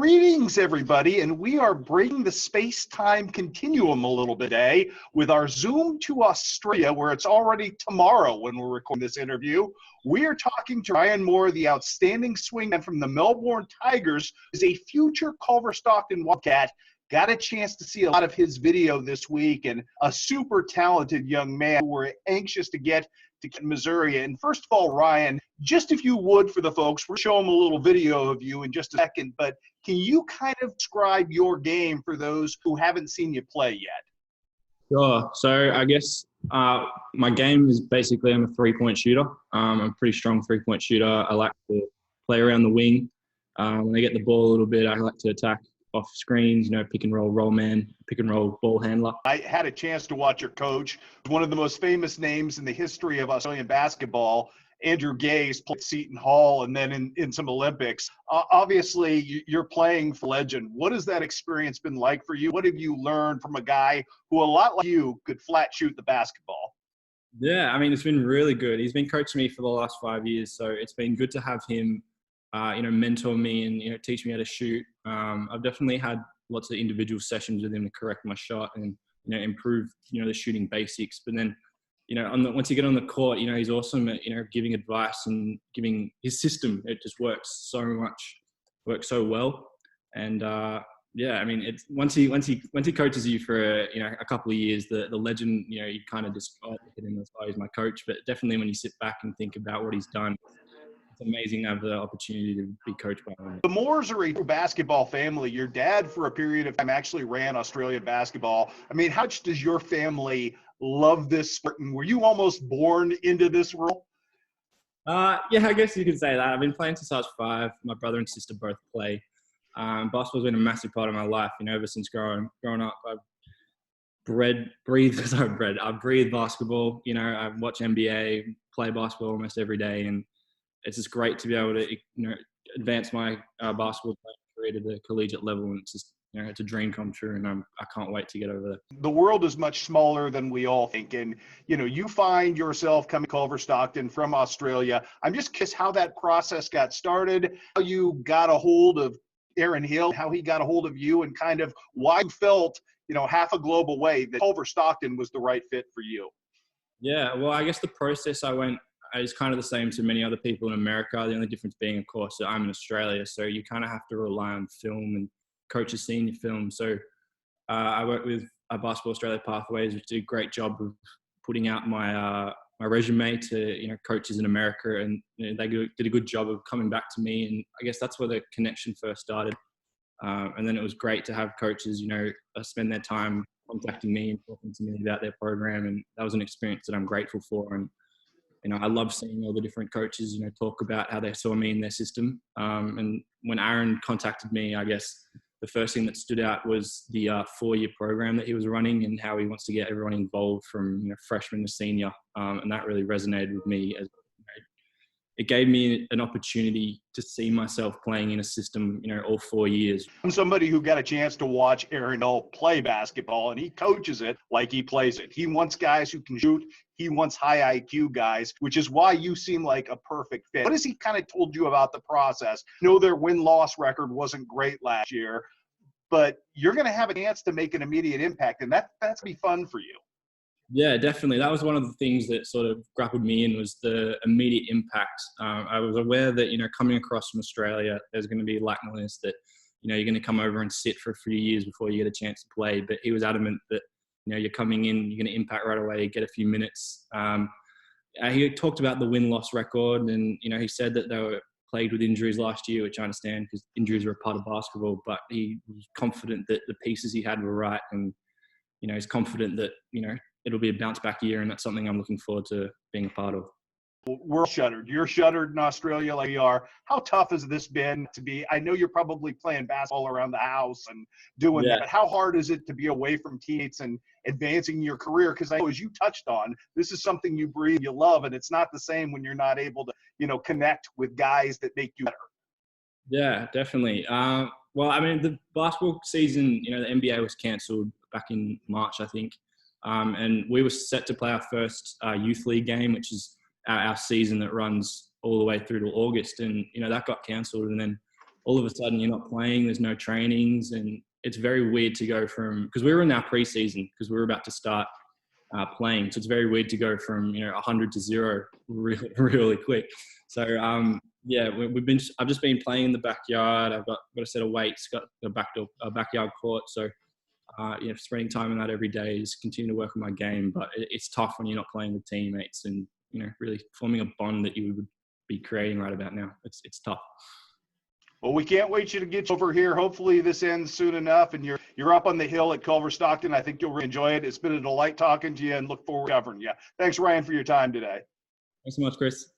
Greetings, everybody, and we are breaking the space-time continuum a little bit today with our Zoom to Australia, where it's already tomorrow when we're recording this interview. We are talking to Ryan Moore, the outstanding swingman from the Melbourne Tigers, who is a future Culver Stockton Wildcat. Got a chance to see a lot of his video this week, and a super talented young man who we're anxious to get to Missouri. And first of all, Ryan, just if you would for the folks, we'll show them a little video of you in just a second, but can you kind of describe your game for those who haven't seen you play yet? Sure. So I guess my game is basically I'm a three-point shooter. I'm a pretty strong three-point shooter. I like to play around the wing. When I get the ball a little bit, I like to attack off screens, pick and roll man, pick and roll ball handler. I had a chance to watch your coach, one of the most famous names in the history of Australian basketball. Andrew Wiggins played Seton Hall and then in some Olympics. Obviously, you're playing for legend. What has that experience been like for you? What have you learned from a guy who, a lot like you, could flat shoot the basketball? Yeah, I mean, it's been really good. He's been coaching me for the last 5 years, so it's been good to have him, mentor me and, teach me how to shoot. I've definitely had lots of individual sessions with him to correct my shot and, improve, the shooting basics. But then, once you get on the court, he's awesome at, giving advice and giving his system. It just works so well. And, I mean, it's once he coaches you for, a couple of years, the legend, you kind of just look at him as, oh, he's my coach. But definitely when you sit back and think about what he's done, it's amazing to have the opportunity to be coached by him. The Moores are a basketball family. Your dad, for a period of time, actually ran Australian basketball. I mean, how much does your family love this sport? And were you almost born into this world? Yeah, I guess you could say that. I've been playing since I was 5. My brother and sister both play. Basketball's been a massive part of my life. Ever since growing up, I've breathed basketball. I watch NBA, play basketball almost every day, and it's just great to be able to, advance my basketball career to the collegiate level. And it's just, it's a dream come true, and I can't wait to get over there. The world is much smaller than we all think. And, you find yourself coming to Culver Stockton from Australia. I'm just curious how that process got started, how you got a hold of Aaron Hill, how he got a hold of you, and kind of why you felt, half a globe away that Culver Stockton was the right fit for you. Yeah, well, I guess the process is kind of the same to many other people in America. The only difference being, of course, that I'm in Australia, so you kind of have to rely on film and coaches seeing your film. So I work with Basketball Australia Pathways, which did a great job of putting out my resume to coaches in America, and they did a good job of coming back to me. And I guess that's where the connection first started. And then it was great to have coaches, spend their time contacting me and talking to me about their program, and that was an experience that I'm grateful for. And I love seeing all the different coaches, talk about how they saw me in their system. And when Aaron contacted me, I guess the first thing that stood out was the 4-year program that he was running and how he wants to get everyone involved from freshman to senior. And that really resonated with me. It gave me an opportunity to see myself playing in a system, all 4 years. I'm somebody who got a chance to watch Aaron Hill play basketball, and he coaches it like he plays it. He wants guys who can shoot. He wants high IQ guys, which is why you seem like a perfect fit. What has he kind of told you about the process? Their win-loss record wasn't great last year, but you're going to have a chance to make an immediate impact, and that's going to be fun for you. Yeah, definitely. That was one of the things that sort of grappled me in, was the immediate impact. I was aware that, coming across from Australia, there's going to be lackness, that, you're going to come over and sit for a few years before you get a chance to play. But he was adamant that, you're coming in, you're going to impact right away, get a few minutes. He talked about the win-loss record, and, he said that they were plagued with injuries last year, which I understand because injuries are a part of basketball, but he was confident that the pieces he had were right. And, he's confident that, it'll be a bounce back year, and that's something I'm looking forward to being a part of. We're shuttered. You're shuttered in Australia like we are. How tough has this been to be? I know you're probably playing basketball around the house and doing that, but how hard is it to be away from teammates and advancing your career? Because I know, as you touched on, this is something you breathe, you love, and it's not the same when you're not able to, connect with guys that make you better. Yeah, definitely. Well, I mean, the basketball season, the NBA was cancelled back in March, I think. And we were set to play our first youth league game, which is our season that runs all the way through to August. And, that got cancelled. And then all of a sudden you're not playing, there's no trainings, and it's very weird to go from, because we were in our preseason, because we were about to start playing. So it's very weird to go from, 100 to 0 really, really quick. So, yeah, I've just been playing in the backyard. I've got a set of weights, got a backyard court. So, spending time in that every day is continuing to work on my game. But it's tough when you're not playing with teammates and, really forming a bond that you would be creating right about now. It's tough. Well, we can't wait you to get over here. Hopefully this ends soon enough, and you're up on the hill at Culver Stockton. I think you'll really enjoy it. It's been a delight talking to you, and look forward to covering you. Thanks, Ryan, for your time today. Thanks so much, Chris.